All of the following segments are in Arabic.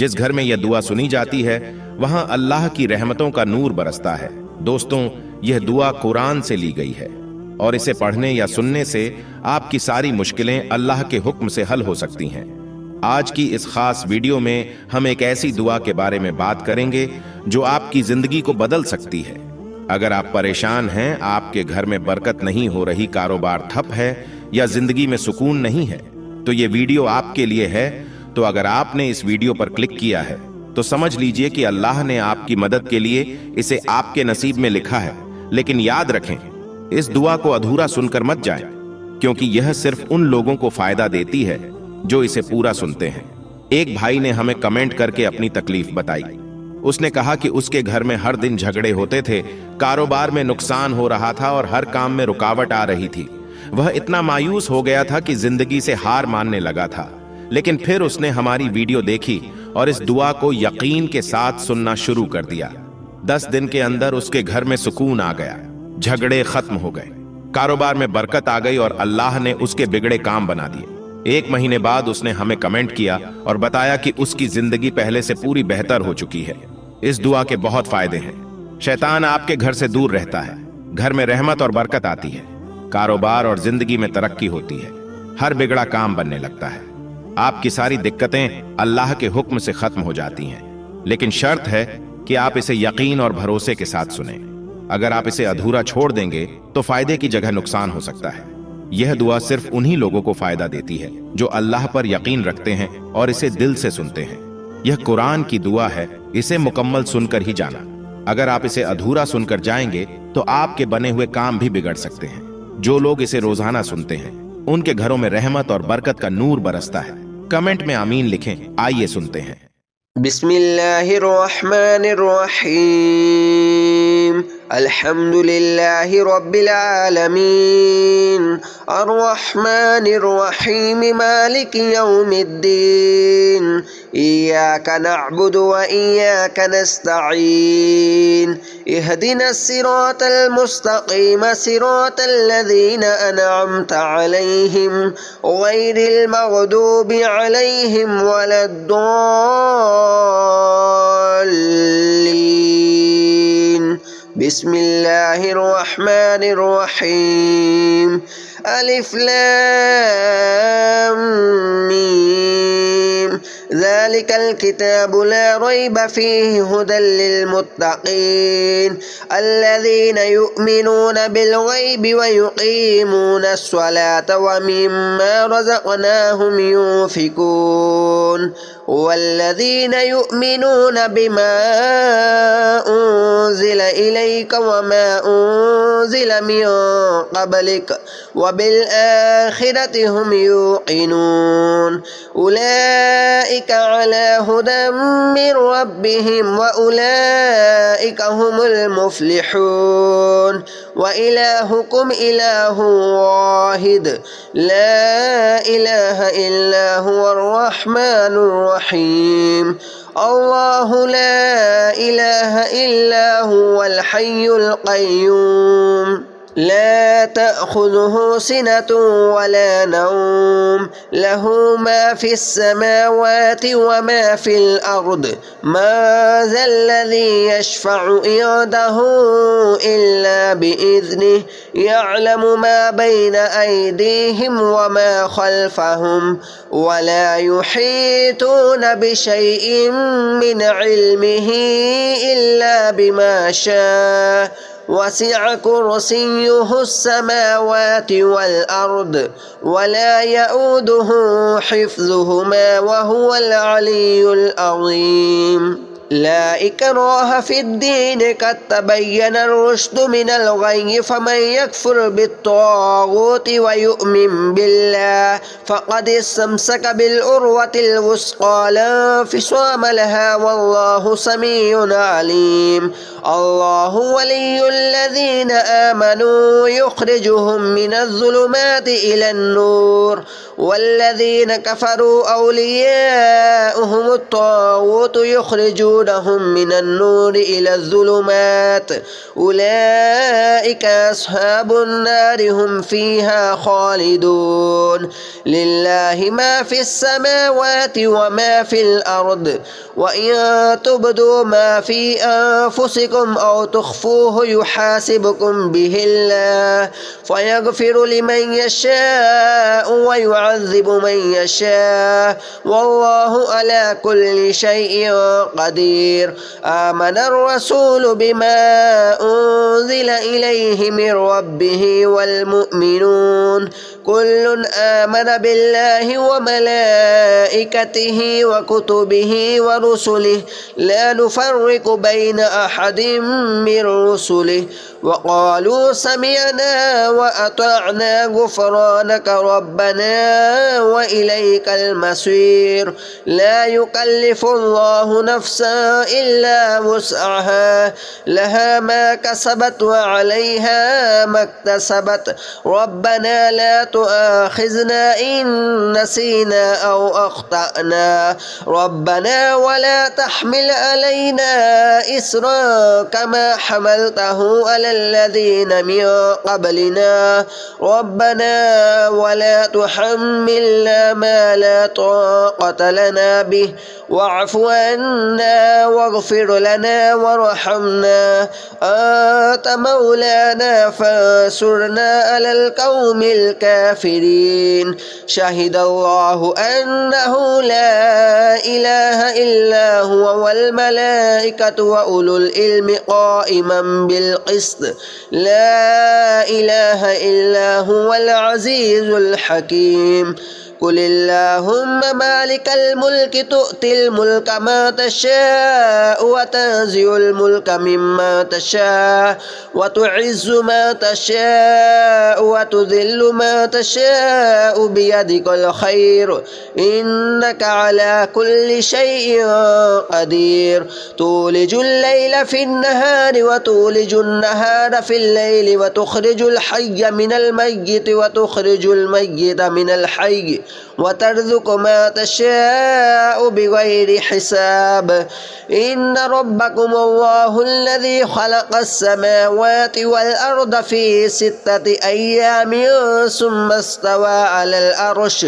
جس گھر میں یہ دعا سنی جاتی ہے وہاں اللہ کی رحمتوں کا نور برستا ہے۔ دوستوں، یہ دعا قرآن سے لی گئی ہے اور اسے پڑھنے یا سننے سے آپ کی ساری مشکلیں اللہ کے حکم سے حل ہو سکتی ہیں۔ آج کی اس خاص ویڈیو میں ہم ایک ایسی دعا کے بارے میں بات کریں گے جو آپ کی زندگی کو بدل سکتی ہے۔ اگر آپ پریشان ہیں، آپ کے گھر میں برکت نہیں ہو رہی، کاروبار ٹھپ ہے یا زندگی میں سکون نہیں ہے، تو یہ ویڈیو آپ کے لیے ہے۔ تو اگر آپ نے اس ویڈیو پر کلک کیا ہے تو سمجھ لیجئے کہ اللہ نے آپ کی مدد کے لیے اسے آپ کے نصیب میں لکھا ہے۔ لیکن یاد رکھیں، اس دعا کو ادھورا سن کر مت جائیں، کیونکہ یہ صرف ان لوگوں کو فائدہ دیتی ہے جو اسے پورا سنتے ہیں۔ ایک بھائی نے ہمیں کمنٹ کر کے اپنی تکلیف بتائی۔ اس نے کہا کہ اس کے گھر میں ہر دن جھگڑے ہوتے تھے، کاروبار میں نقصان ہو رہا تھا اور ہر کام میں رکاوٹ آ رہی تھی۔ وہ اتنا مایوس ہو گیا تھا کہ زندگی سے ہار ماننے لگا تھا۔ لیکن پھر اس نے ہماری ویڈیو دیکھی اور اس دعا کو یقین کے ساتھ سننا شروع کر دیا۔ 10 دن کے اندر اس کے گھر میں سکون آ گیا، جھگڑے ختم ہو گئے، کاروبار میں برکت آ گئی اور اللہ نے اس کے بگڑے کام بنا دیے۔ 1 مہینے بعد اس نے ہمیں کمنٹ کیا اور بتایا کہ اس کی زندگی پہلے سے پوری بہتر ہو چکی ہے۔ اس دعا کے بہت فائدے ہیں۔ شیطان آپ کے گھر سے دور رہتا ہے، گھر میں رحمت اور برکت آتی ہے، کاروبار اور زندگی میں ترقی ہوتی ہے، ہر بگڑا کام بننے لگتا ہے، آپ کی ساری دقتیں اللہ کے حکم سے ختم ہو جاتی ہیں۔ لیکن شرط ہے کہ آپ اسے یقین اور بھروسے کے ساتھ سنیں۔ اگر آپ اسے ادھورا چھوڑ دیں گے تو فائدے کی جگہ نقصان ہو سکتا ہے۔ یہ دعا صرف انہی لوگوں کو فائدہ دیتی ہے جو اللہ پر یقین رکھتے ہیں اور اسے دل سے سنتے ہیں۔ یہ قرآن کی دعا ہے، اسے مکمل سن کر ہی جانا۔ اگر آپ اسے ادھورا سن کر جائیں گے تو آپ کے بنے ہوئے کام بھی بگڑ سکتے ہیں۔ جو لوگ اسے روزانہ سنتے ہیں ان کے گھروں میں رحمت اور برکت کا نور برستا ہے۔ کمنٹ میں آمین لکھیں۔ آئیے سنتے ہیں۔ بسم اللہ الرحمن الرحیم، الحمد للہ رب العالمین، الرحمن الرحیم، مالک یوم الدین، ایاک نعبد و ایاک نستعین، اہدنا الصراط المستقیم، صراط الذین انعمت علیہم، غیر المغضوب علیہم ولا الضالین۔ بسم اللہ الرحمن الرحیم، الف لام میم، ذلك الكتاب لا ريب فيه هدى للمتقين الذين يؤمنون بالغيب ويقيمون الصلاة ومما رزقناهم ينفقون والذين يؤمنون بما أنزل إليك وما أنزل من قبلك وبالآخرة هم يوقنون أولئك على هدى من ربهم وأولئك هم المفلحون وإلهكم إله واحد لا إله إلا هو الرحمن الرحيم الله لا إله إلا هو الحي القيوم لا تأخذه سنة ولا نوم له ما في السماوات وما في الأرض ما ذا الذي يشفع عنده إلا بإذنه يعلم ما بين أيديهم وما خلفهم ولا يحيطون بشيء من علمه إلا بما شاء وسع كرسيه السماوات والأرض ولا يؤوده حفظهما وهو العلي العظيم لا إكراه في الدين قد تبين الرشد من الغي فمن يكفر بالطاغوت ويؤمن بالله فقد استمسك بالعروة الوثقى لا انفصام لها والله سميع عليم الله ولي الذين آمنوا يخرجهم من الظلمات إلى النور والذين كفروا أولياؤهم الطاغوت يخرجونهم من النور إلى الظلمات أولئك أصحاب النار هم فيها خالدون لله ما في السماوات وما في الأرض وإن تبدوا ما في أنفسكم أو تخفوه يحاسبكم به الله فيغفر لمن يشاء ويعذب من يشاء والله على كل شيء قدير آمن الرسول بما أنزل إليه من ربه والمؤمنون كل آمن بالله وملائكته وكتبه ورسله لا نفرق بين أحد من رسله وقالوا سمعنا وأطعنا غفرانك ربنا وإليك المصير لا يكلف الله نفسا إلا وسعها لها ما كسبت وعليها ما اكتسبت ربنا لا تؤاخذنا إن نسينا أو أخطأنا ربنا ولا تحمل علينا إصرا كما حملته على الذين من قبلنا ربنا ولا تحملنا ما لا طاقة لنا به واعف عنا واغفر لنا وارحمنا أنت مولانا فانصرنا على القوم الكافرين شهد الله أنه لا إله إلا هو والملائكة وأولو العلم قائما بالقسط لا إله إلا هو العزيز الحكيم قل اللهم مالك الملك تؤتي الملك ما تشاء وتنزع الملك مما تشاء وتعز ما تشاء وتذل ما تشاء بيدك الخير إنك على كل شيء قدير تولج الليل في النهار وتولج النهار في الليل وتخرج الحي من الميت وتخرج الميت من الحي وترزق ما تشاء بغير حساب إن ربكم الله الذي خلق السماوات والأرض في 6 أيام ثم استوى على العرش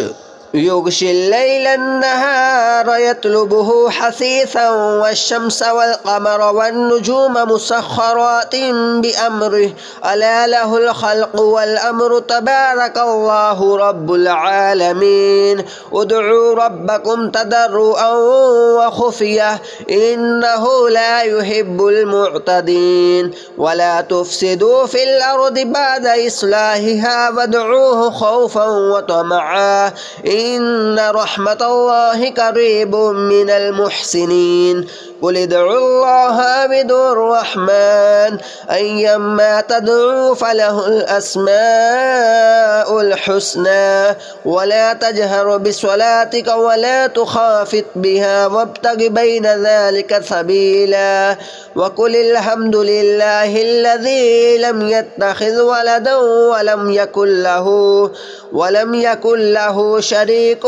يغشي الليل النهار يطلبه حثيثا والشمس والقمر والنجوم مسخرات بأمره ألا له الخلق والأمر تبارك الله رب العالمين ادعوا ربكم تضرعا وخفية إنه لا يحب المعتدين ولا تفسدوا في الأرض بعد إصلاحها وادعوه خوفا وطمعا إن رحمة الله قريب من المحسنين قل ادعوا الله بدون الرحمن أيما تدعوا فله الأسماء الحسنى ولا تجهر بصلاتك ولا تخافت بها وابتغ بين ذلك سبيلا وقل الحمد لله الذي لم يتخذ ولدا ولم يكن له شريك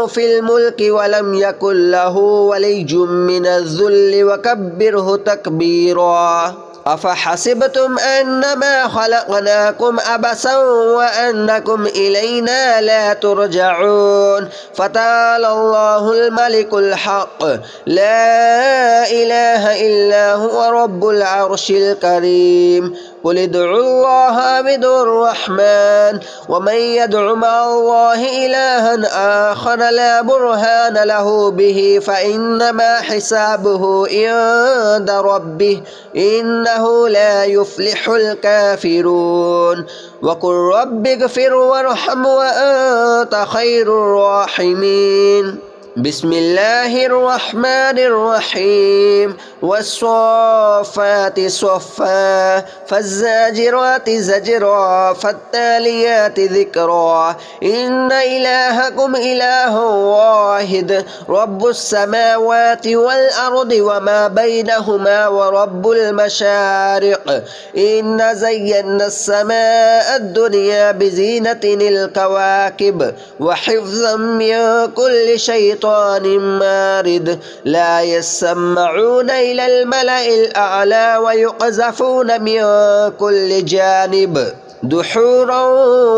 في الملك ولم يكن له ولي من الذل وكبره تكبيرا أفحسبتم أنما خلقناكم عبثا وأنكم إلينا لا ترجعون فتعالى الله الملك الحق لا إله إلا هو رب العرش الكريم قل ادعوا الله بدون الرحمن ومن يدع مع الله إلها آخر لا برهان له به فإنما حسابه عند ربه إنه لا يفلح الكافرون وقل رب اغفر وارحم وأنت خير الراحمين بسم الله الرحمن الرحيم والصافات صفا فالزاجرات زجرا فالتاليات ذكرا إن إلهكم إله واحد رب السماوات والأرض وما بينهما ورب المشارق إن زينا السماء الدنيا بزينة الكواكب وحفظا من كل شيطان مارد لا يسمعون إلى الملأ الأعلى ويقذفون من كل جانب دحورا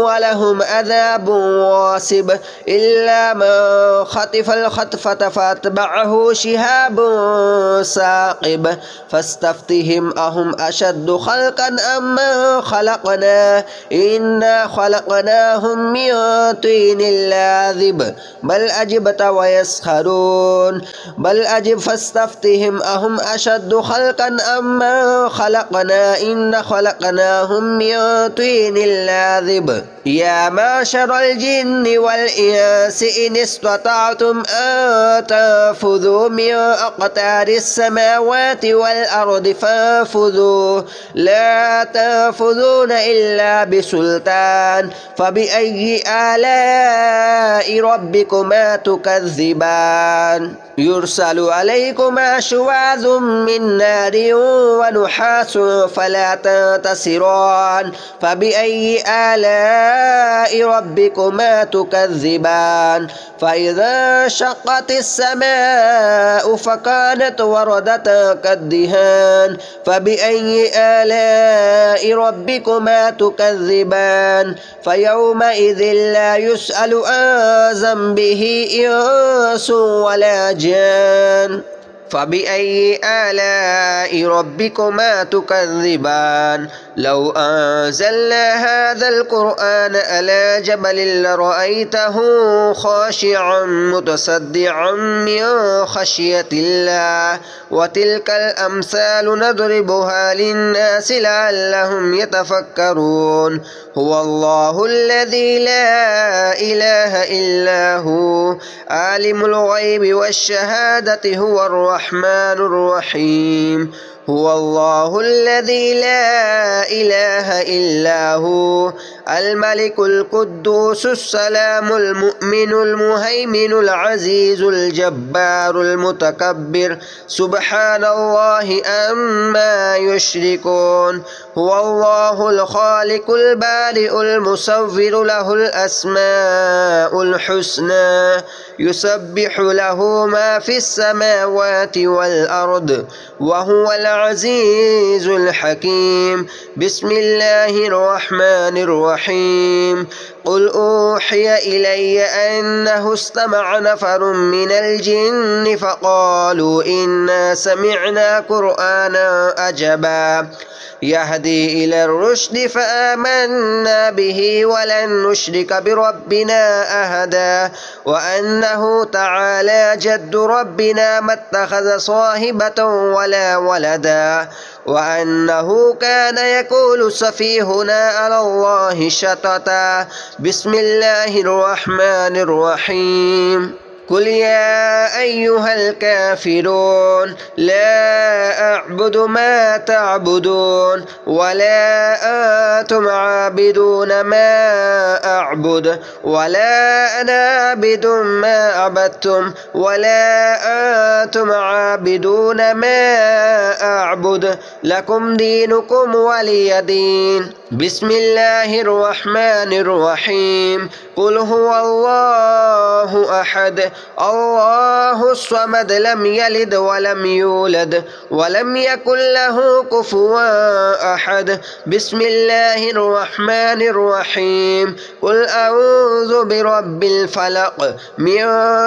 ولهم عذاب واصب إلا من خطف الخطفة فاتبعه شهاب ثاقب فاستفتهم أهم أشد خلقا أم من خلقنا إنا خلقناهم من طين لاذب بل أجبت ويسخرون بل أجب فاستفتهم أهم أشد خلقا أم من خلقنا إنا خلقناهم من طين اللاذب يا معشر الجن والإنس إن استطعتم أن تنفذوا من أقطار السماوات والأرض فانفذوا لا تنفذون إلا بسلطان فبأي آلاء ربكما تكذبان يرسل عليكما شواظ من نار ونحاس فلا تنتصران فبأي آلاء ربكما تكذبان فإذا شقت السماء فكانت وردة كالدهان فبأي آلاء ربكما تكذبان فيومئذ لا يسأل عن ذنبه إنس ولا جان فبأي آلاء ربكما تكذبان لو أنزلنا هذا القرآن على جبل لرأيته خاشعا متصدعا من خشية الله وتلك الأمثال نضربها للناس لعلهم يتفكرون هو الله الذي لا إله إلا هو عالم الغيب والشهادة هو الرحمن الرحيم هو الله الذي لا إله إلا هو الملك القدوس السلام المؤمن المهيمن العزيز الجبار المتكبر سبحان الله عما يشركون هو الله الخالق البارئ المصور له الأسماء الحسنى يسبح له ما في السماوات والأرض وهو العزيز الحكيم بسم الله الرحمن الرحيم قل أوحي إلي أنه استمع نفر من الجن فقالوا إنا سمعنا قرآنا عجبا يهدي إلى الرشد فآمنا به ولن نشرك بربنا أحدا وأنه تعالى جد ربنا ما اتخذ صاحبة ولا ولدا وأنه كان يقول سفيهنا على الله شططا بسم الله الرحمن الرحيم قل يا أيها الكافرون لا أعبد ما تعبدون ولا أنتم عابدون ما أعبد ولا أنا عابد ما عبدتم ولا أنتم عابدون ما أعبد لكم دينكم ولي دين بسم الله الرحمن الرحيم قل هو الله أحد الله الصمد لم يلد ولم يولد ولم يكن له كفوا أحد بسم الله الرحمن الرحيم قل أعوذ برب الفلق من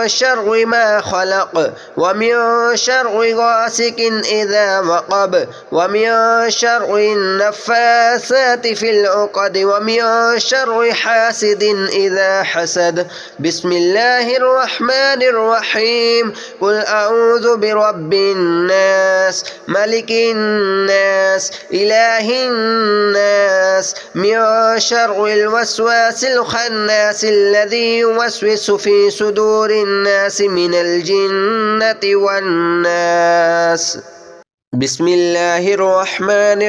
شر ما خلق ومن شر غاسق إذا وقب ومن شر النفاثات في العقد ومن شر حاسد إذا حسد. بسم الله الرحمن الرحيم. قل أعوذ برب الناس ملك الناس إله الناس من شر الوسواس الخناس الذي يوسوس في صدور الناس من الجنة والناس. بسم الله الرحمن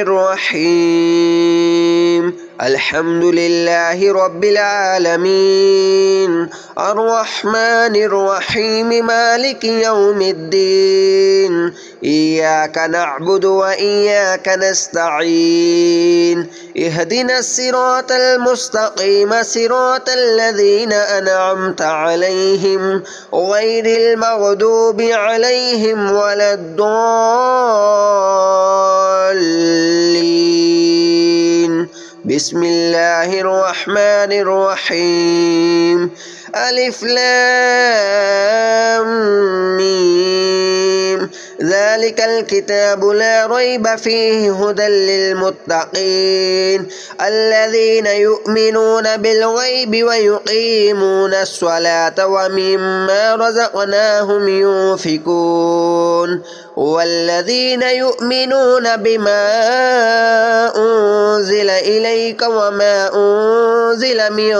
الرحيم. الحمد لله رب العالمين الرحمن الرحيم مالك يوم الدين إياك نعبد وإياك نستعين اهدنا الصراط المستقيم صراط الذين أنعمت عليهم غير المغضوب عليهم ولا الضالين. بسم الله الرحمن الرحيم. ألف لام ميم. ذلك الكتاب لا ريب فيه هدى للمتقين الذين يؤمنون بالغيب ويقيمون الصلاة ومما رزقناهم ينفقون والذين يؤمنون بما أنزل إليك وما أنزل من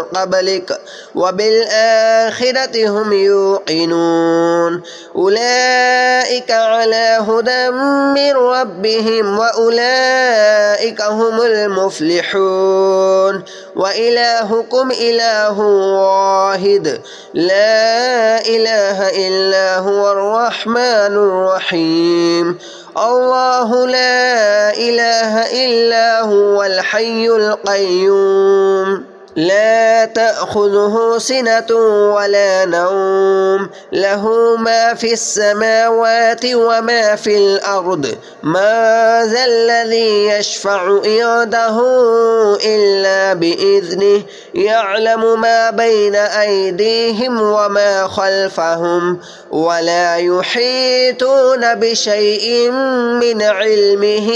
قبلك وبالآخرة هم يوقنون أولئك على هدى من ربهم وأولئك هم المفلحون. وإلهكم إله واحد لا إله إلا هو الرحمن الرحيم. الله لا إله إلا هو الحي القيوم لا تأخذه سنة ولا نوم له ما في السماوات وما في الأرض ما ذا الذي يشفع عنده إلا بإذنه يعلم ما بين أيديهم وما خلفهم ولا يحيطون بشيء من علمه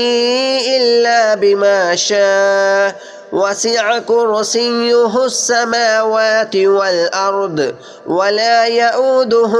إلا بما شاء وسع كرسيه السماوات والأرض ولا يؤوده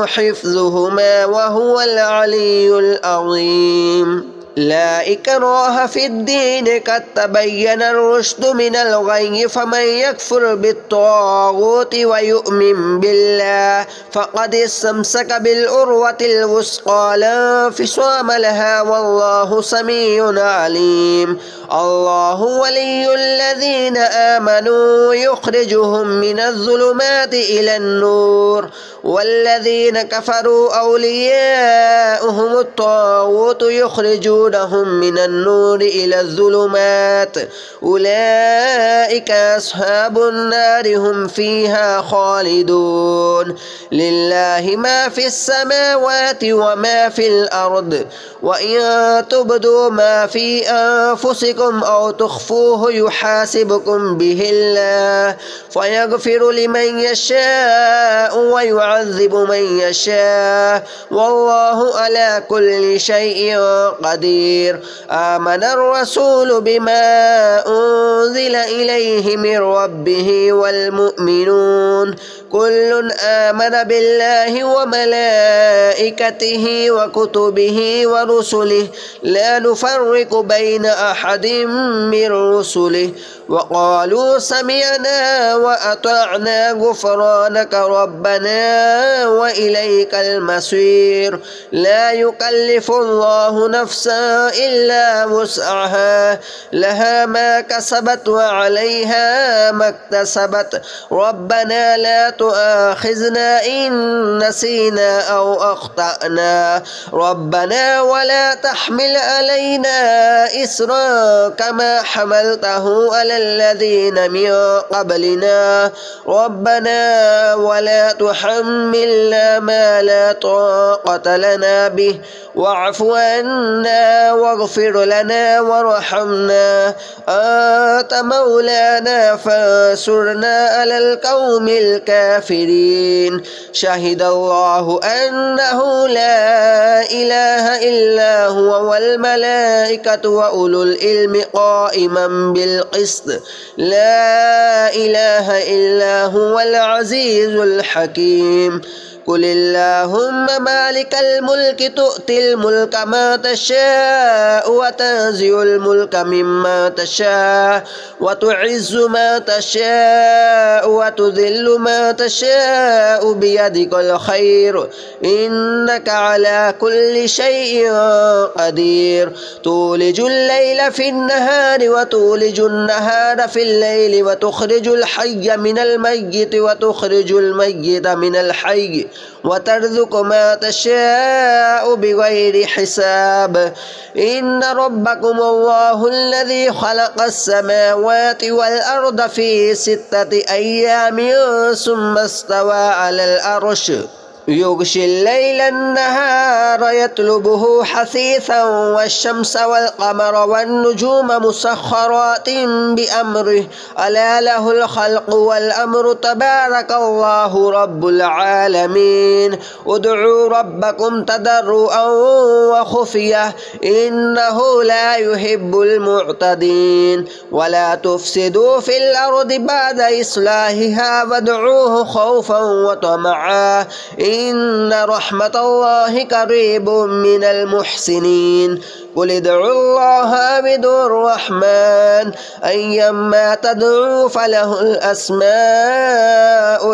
حفظهما وهو العلي العظيم. لا إكراه في الدين قد تبين الرشد من الغي فمن يكفر بالطاغوت ويؤمن بالله فقد استمسك بالعروة الوثقى لا انفصام لها والله سميع عليم. الله ولي الذين آمنوا يخرجهم من الظلمات إلى النور والذين كفروا أولياؤهم الطاغوت يخرجونهم من النور إلى الظلمات أولئك أصحاب النار هم فيها خالدون. لله ما في السماوات وما في الأرض وإن تبدوا ما في أنفسكم أو تخفوه يحاسبكم به الله فيغفر لمن يشاء ويعذب من يشاء والله على كل شيء قدير. آمن الرسول بما أنزل إليه من ربه والمؤمنون كل آمن بالله وملائكته وكتبه ورسله لا نفرق بين أحد من رسله وقالوا سمعنا وأطعنا غفرانك ربنا وإليك المصير. لا يكلف الله نفسا إلا وسعها لها ما كسبت وعليها ما اكتسبت ربنا لا تؤاخذنا إن نسينا أو أخطأنا ربنا ولا تحمل علينا إسرا كما حملته على الذين من قبلنا ربنا ولا تحملنا ما لا طاقة لنا به واعف عنا واغفر لنا وارحمنا أنت مولانا فانصرنا على القوم الكافرين شهد الله أنه لا إله إلا هو والملائكة وأولو العلم قائما بالقسط لا إله إلا هو العزيز الحكيم قل اللهم مالك الملك تؤتي الملك ما تشاء وتنزع الملك مما تشاء وتعز ما تشاء وتذل ما تشاء بيدك الخير إنك على كل شيء قدير تولج الليل في النهار وتولج النهار في الليل وتخرج الحي من الميت وتخرج الميت من الحي وترزق ما تشاء بغير حساب إن ربكم الله الذي خلق السماوات والأرض في 6 أيام ثم استوى على العرش يغشي الليل النهار يطلبه حثيثا والشمس والقمر والنجوم مسخرات بأمره ألا له الخلق والأمر تبارك الله رب العالمين ادعوا ربكم تضرعا وخفية إنه لا يحب المعتدين ولا تفسدوا في الأرض بعد إصلاحها وادعوه خوفا وطمعا إن رحمة الله قريب من المحسنين قل ادعوا الله بدون الرحمن أيما تدعوا فله الأسماء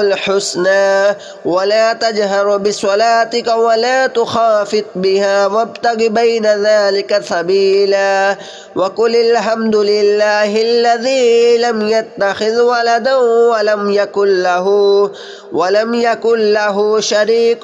الحسنى ولا تجهر بصلاتك ولا تخافت بها وابتغ بين ذلك سبيلا وقل الحمد لله الذي لم يتخذ ولدا ولم يكن له شريك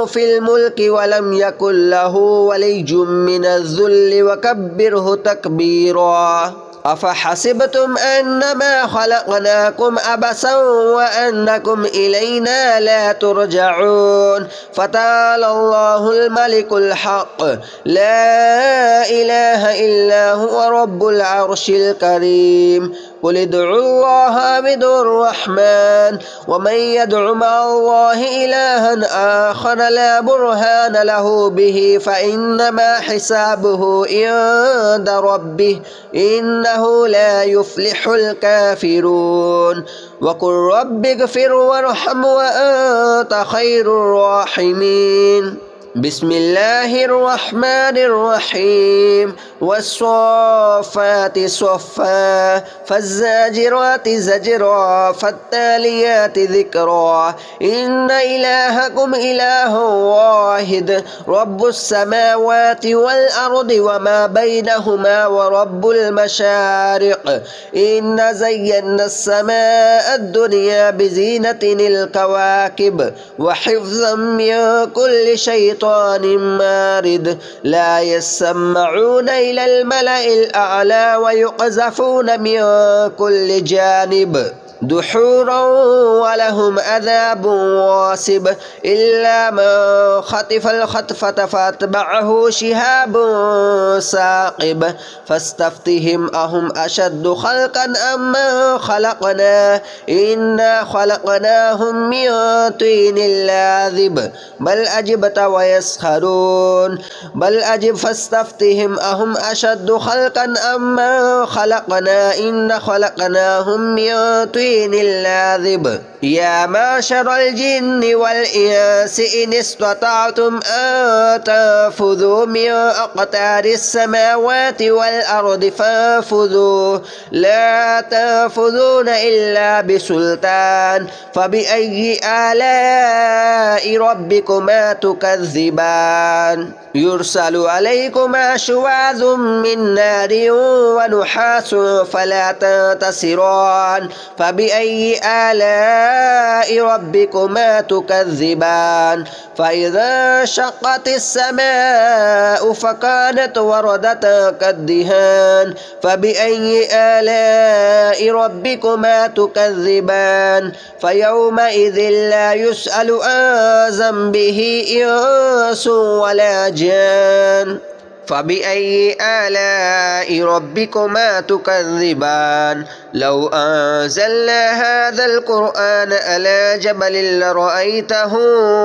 في الملك ولم يكن له ولي من الذل وكبره تكبيرا أفحسبتم أنما خلقناكم عبثا وأنكم إلينا لا ترجعون فتعالى الله الملك الحق لا إله إلا هو رب العرش الكريم قل ادعوا الله بدون الرحمن ومن يدع مع الله إلها آخر لا برهان له به فإنما حسابه عند ربه إنه لا يفلح الكافرون وقل رب اغفر وارحم وأنت خير الراحمين بسم الله الرحمن الرحيم والصافات صفا فالزاجرات زجرا فالتاليات ذكرا إن إلهكم إله واحد رب السماوات والأرض وما بينهما ورب المشارق إن زينا السماء الدنيا بزينة الكواكب وحفظا من كل شيطان مارد لا يسمعون إلى الملأ الأعلى ويقذفون من كل جانب دحورا ولهم عذاب واصب إلا من خطف الخطفة فاتبعه شهاب ثاقب فاستفتهم أهم أشد خلقا أم من خلقنا إنا خلقناهم من طين لاذب بل أجبت ويسخرون بل أجب فاستفتهم أهم أشد خلقا أم من خلقنا إنا خلقناهم من طين اللاذب يا معشر الجن والإنس إن استطعتم أن تنفذوا من أقطار السماوات والأرض فانفذوا لا تنفذون إلا بسلطان فبأي آلاء ربكما تكذبان يرسل عليكما شواظ من نار ونحاس فلا تنتصران فبأي آلاء ربكما تكذبان فإذا انشقت السماء فكانت وردة كالدهان فبأي آلاء ربكما تكذبان فيومئذ لا يسأل عن ذنبه إنس ولا جان فبأي آلاء ربكما تكذبان لو أنزلنا هذا القرآن على جبل لرأيته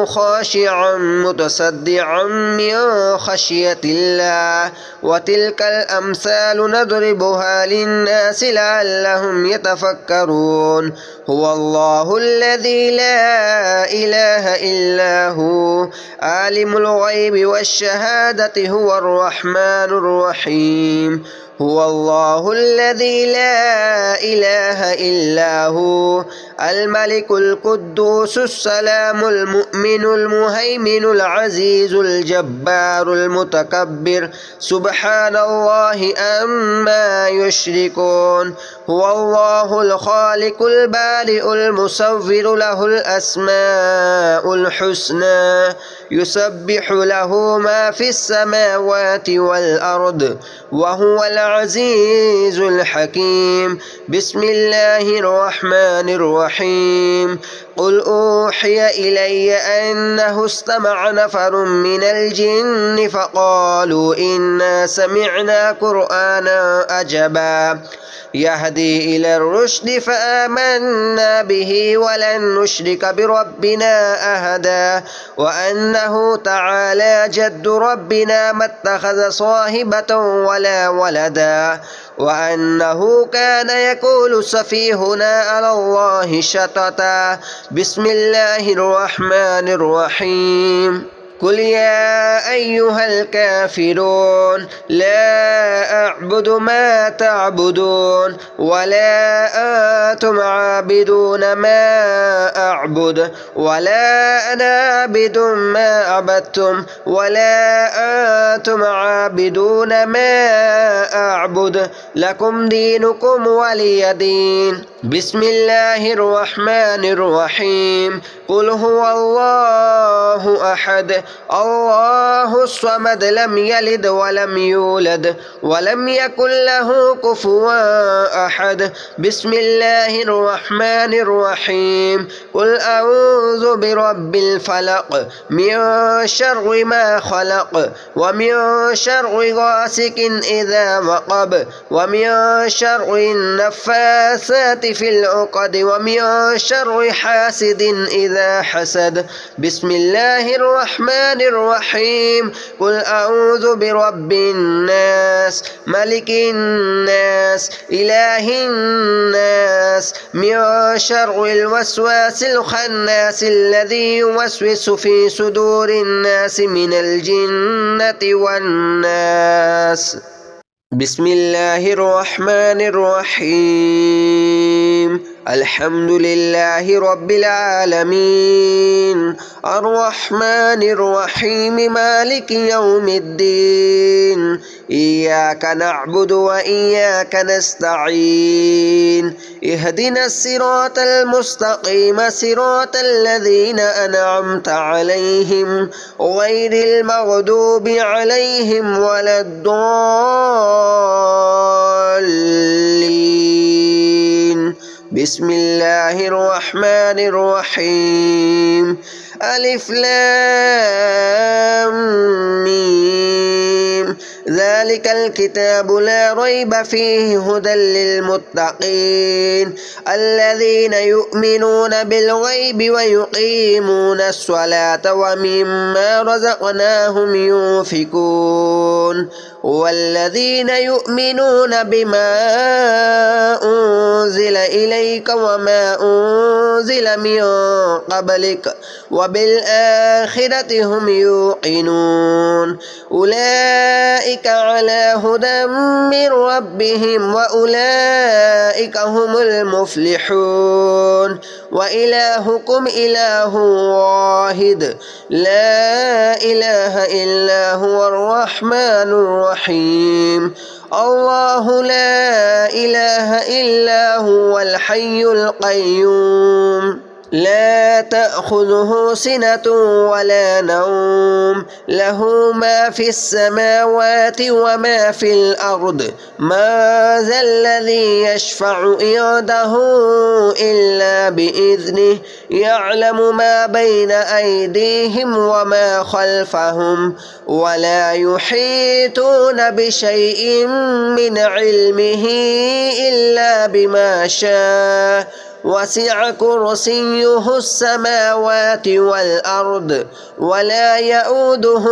خاشعا متصدعا من خشية الله وتلك الأمثال نضربها للناس لعلهم يتفكرون هو الله الذي لا إله إلا هو عالم الغيب والشهادة هو الرحمن الرحيم هو الله الذي لا إله إلا هو الملك القدوس السلام المؤمن المهيمن العزيز الجبار المتكبر سبحان الله عما يشركون هو الله الخالق البارئ المصور له الأسماء الحسنى يسبح له ما في السماوات والأرض وهو العزيز الحكيم بسم الله الرحمن الرحيم قل أوحي إلي أنه استمع نفر من الجن فقالوا إنا سمعنا قرآنا عجبا يهدي إلى الرشد فآمنا به ولن نشرك بربنا أحدا وأنه تعالى جد ربنا ما اتخذ صاحبة ولا ولدا وأنه كان يقول سفيهنا على الله شططا بسم الله الرحمن الرحيم قل يا أيها الكافرون لا أعبد ما تعبدون ولا أنتم عابدون ما أعبد ولا أنا عابد ما عبدتم ولا أنتم عابدون ما أعبد لكم دينكم ولي دين بسم الله الرحمن الرحيم قل هو الله أحد الله الصمد لم يلد ولم يولد ولم يكن له كفوا أحد بسم الله الرحمن الرحيم قل أعوذ برب الفلق من شر ما خلق ومن شر غاسق إذا وقب ومن شر النفاثات في العقد ومن شر حاسد إذا حسد بسم الله الرحمن الرحيم قل أعوذ برب الناس ملك الناس إله الناس من شر الوسواس الخناس الذي يوسوس في صدور الناس من الجنة والناس بسم الله الرحمن الرحيم الحمد لله رب العالمين الرحمن الرحيم مالك يوم الدين إياك نعبد وإياك نستعين اهدنا الصراط المستقيم صراط الذين أنعمت عليهم غير المغضوب عليهم ولا الضالين بسم الله الرحمن الرحيم ألف لام ميم ذلك الكتاب لا ريب فيه هدى للمتقين الذين يؤمنون بالغيب ويقيمون الصلاة ومما رزقناهم ينفقون والذين يؤمنون بما أنزل إليك وما أنزل من قبلك وبالآخرة هم يوقنون أولئك على هدى من ربهم وأولئك هم المفلحون وإلهكم إله واحد لا إله إلا هو الرحمن الرحيم الله لا إله إلا هو الحي القيوم لا تأخذه سنة ولا نوم له ما في السماوات وما في الأرض ما ذا الذي يشفع عنده إلا بإذنه يعلم ما بين أيديهم وما خلفهم ولا يحيطون بشيء من علمه إلا بما شاء وسع كرسيه السماوات والأرض ولا يؤوده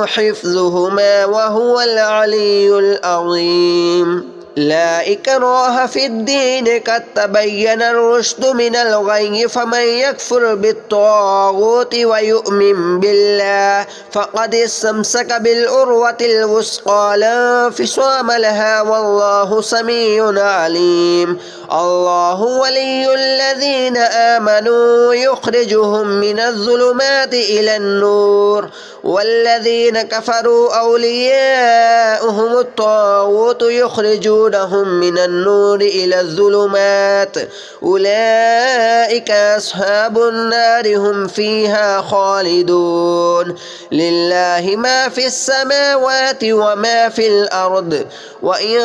حفظهما وهو العلي العظيم لا إكراه في الدين قد تبين الرشد من الغي فمن يكفر بالطاغوت ويؤمن بالله فقد استمسك بالعروة الوثقى لا انفصام لها والله سميع عليم الله ولي الذين آمنوا يخرجهم من الظلمات إلى النور والذين كفروا أولياؤهم الطاغوت يخرجونهم من النور إلى الظلمات أولئك أصحاب النار هم فيها خالدون لله ما في السماوات وما في الأرض وإن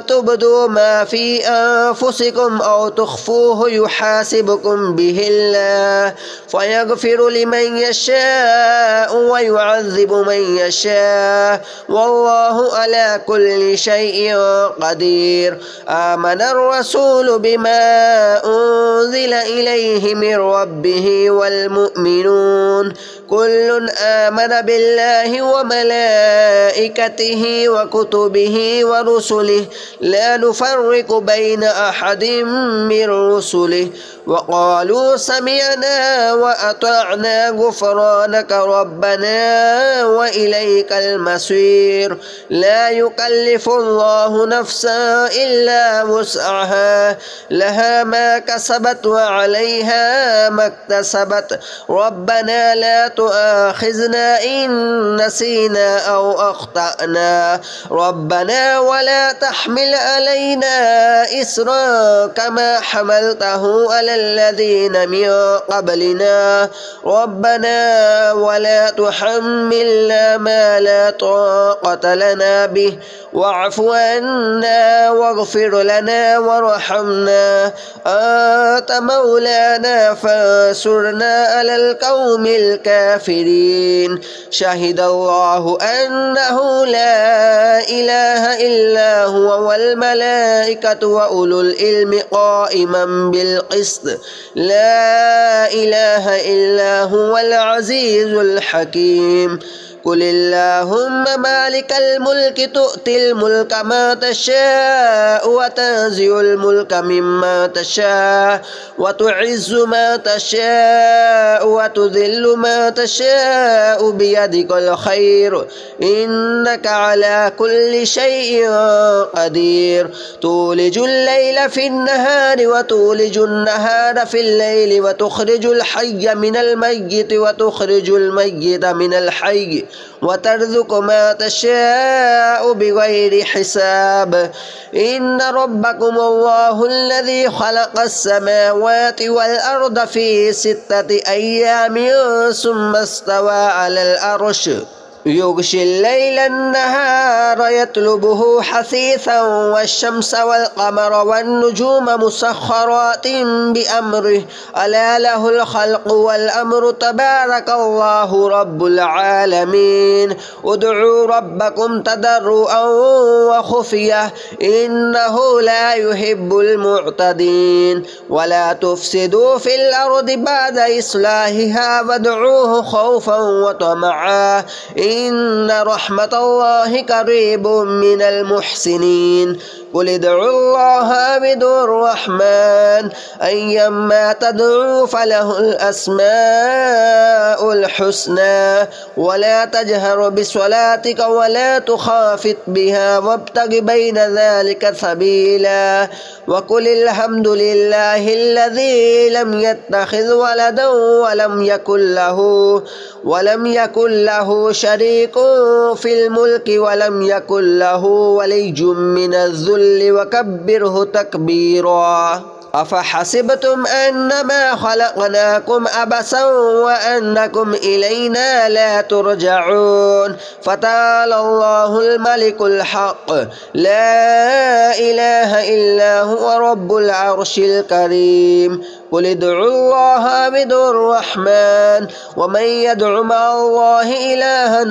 تبدوا ما في أنفسكم أو تخفوه يحاسبكم به الله فيغفر لمن يشاء ويعذب من يشاء والله على كل شيء قدير آمن الرسول بما أنزل إليه من ربه والمؤمنون كل آمن بالله وملائكته وكتبه ورسله لا نفرق بين أحد من رسله وقالوا سمعنا وأطعنا غفرانك ربنا وإليك المصير لا يكلف الله نفسا إلا وسعها لها ما كسبت وعليها ما اكتسبت ربنا لا تؤاخذنا إن نسينا أو أخطأنا ربنا ولا تحمل علينا إصرا كما حملته على الذين من قبلنا ربنا ولا تحملنا ما لا طاقة لنا به واعف عنا واغفر لنا وارحمنا أنت مولانا فانصرنا على القوم الكافرين شهد الله أنه لا إله إلا هو والملائكة وأولو العلم قائما بالقسط لا إله إلا هو العزيز الحكيم قل اللهم مالك الملك تؤتي الملك ما تشاء وتنزع الملك مما تشاء وتعز ما تشاء وتذل ما تشاء بيدك الخير إنك على كل شيء قدير تولج الليل في النهار وتولج النهار في الليل وتخرج الحي من الميت وتخرج الميت من الحي وترزق ما تشاء بغير حساب إن ربكم الله الذي خلق السماوات والأرض في 6 أيام ثم استوى على العرش يغشي الليل النهار يطلبه حثيثا والشمس والقمر والنجوم مسخرات بأمره ألا له الخلق والأمر تبارك الله رب العالمين ادعوا ربكم تضرعا وخفية إنه لا يحب المعتدين ولا تفسدوا في الأرض بعد إصلاحها وادعوه خوفا وطمعا إن رحمة الله قريب من المحسنين قل ادعوا الله أو ادعوا الرحمن أيما تدعوا فله الأسماء الحسنى ولا تجهر بصلاتك ولا تخافت بها وابتغ بين ذلك سبيلا وقل الحمد لله الذي لم يتخذ ولدا ولم يكن له شريك في الملك ولم يكن له ولي من الذل وكبره تكبيرا أفحسبتم أنما خلقناكم عبثا وأنكم إلينا لا ترجعون فتعالى الله الملك الحق لا إله إلا هو رب العرش الكريم قل ادعوا الله أو ادعوا الرحمن ومن يدع مع الله إلها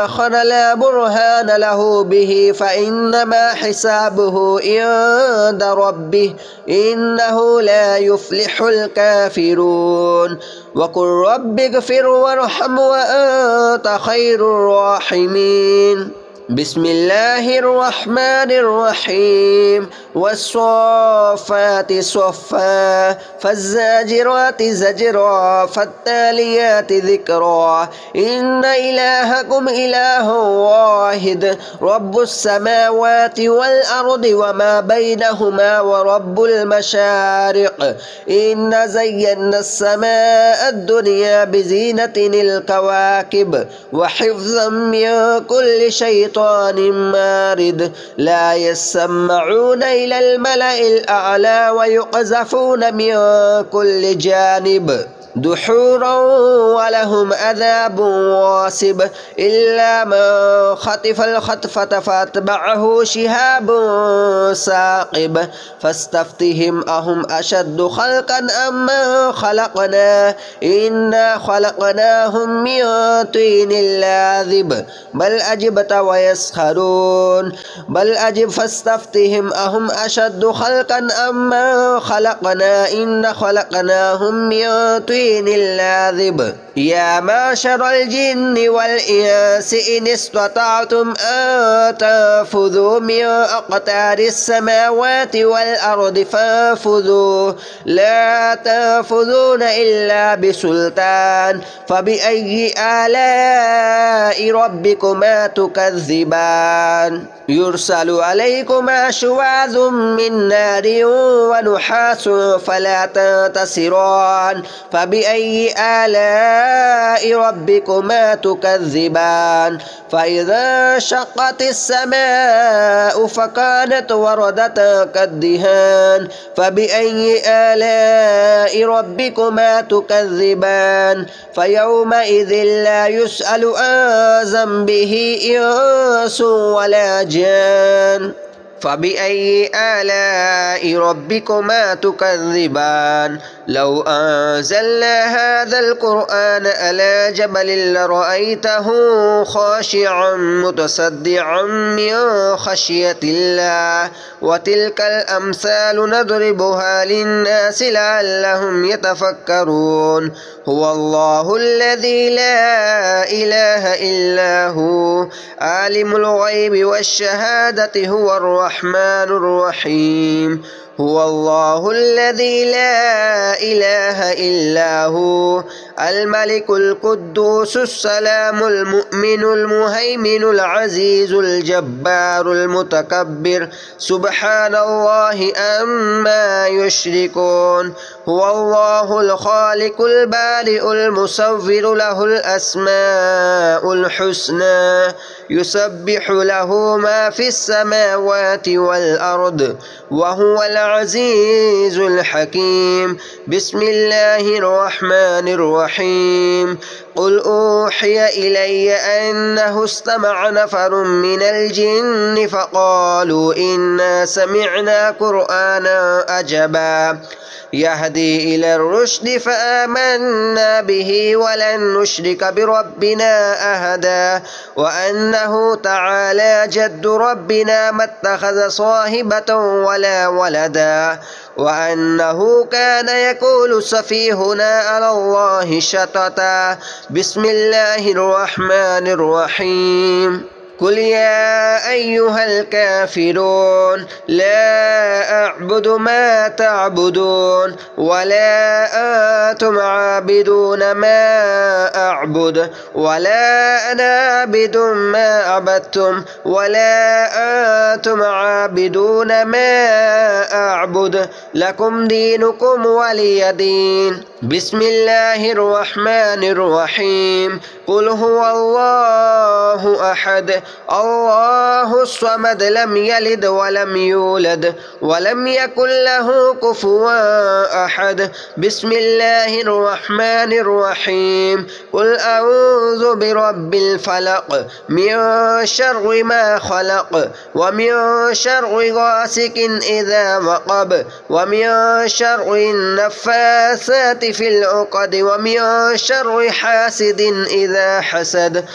آخر لا برهان له به فإنما حسابه عند ربه إنه لا يفلح الكافرون وقل رب اغفر وارحم وأنت خير الراحمين بسم الله الرحمن الرحيم والصافات صفا فالزاجرات زجرا فالتاليات ذكرا إن إلهكم إله واحد رب السماوات والأرض وما بينهما ورب المشارق إن زينا السماء الدنيا بزينة الكواكب وحفظا من كل شيطان مارد لا يسمعون إلى الملأ الأعلى ويقذفون من كل جانب دحورا ولهم عذاب واصب إلا من خطف الخطفة فاتبعه شهاب ثاقب فاستفتهم أهم أشد خلقا أم من خلقنا إنا خلقناهم من طين لاذب بل أجبت ويسخرون بل أجب فاستفتهم أهم أشد خلقا أم من خلقنا إنا خلقناهم من طين اللاذب يا معشر الجن والإنس إن استطعتم أن تنفذوا من أقطار السماوات والأرض فانفذوا لا تنفذون إلا بسلطان فبأي آلاء ربكما تكذبان يرسل عليكما شواظ من نار ونحاس فلا تنتصران فبأي آلاء ربكما تكذبان فإذا شقت السماء فكانت وردة كالدهان فبأي آلاء ربكما تكذبان فيومئذ لا يسأل عن ذنبه إنس ولا جان فبأي آلاء ربكما تكذبان لو أنزلنا هذا القرآن على جبل لرأيته خاشعا متصدعا من خشية الله وتلك الأمثال نضربها للناس لعلهم يتفكرون هو الله الذي لا إله إلا هو عالم الغيب والشهادة هو الرحمن الرحيم هو الله الذي لا إله إلا هو الملك القدوس السلام المؤمن المهيمن العزيز الجبار المتكبر سبحان الله عما يشركون هو الله الخالق البارئ المصور له الأسماء الحسنى يسبح له ما في السماوات والأرض وهو العزيز الحكيم بسم الله الرحمن الرحيم قل أوحي إلي أنه استمع نفر من الجن فقالوا إنا سمعنا قرآنا عجبا يهدي إلى الرشد فآمنا به ولن نشرك بربنا أحدا وأنه تعالى جد ربنا ما اتخذ صاحبة ولا ولدا وأنه كان يقول سفيهنا على الله شططا بسم الله الرحمن الرحيم قل يا أيها الكافرون لا أعبد ما تعبدون ولا أنتم عابدون ما أعبد ولا أنا عابد ما عبدتم ولا أنتم عابدون ما أعبد لكم دينكم ولي دين. بسم الله الرحمن الرحيم. قل هو الله أحد الله الصمد لم يلد ولم يولد ولم يكن له كفوا أحد. بسم الله الرحمن الرحيم. قل أعوذ برب الفلق من شر ما خلق ومن شر غاسق إذا وقب ومن شر النفاثات في العقد ومن شر حاسد إذا حسد.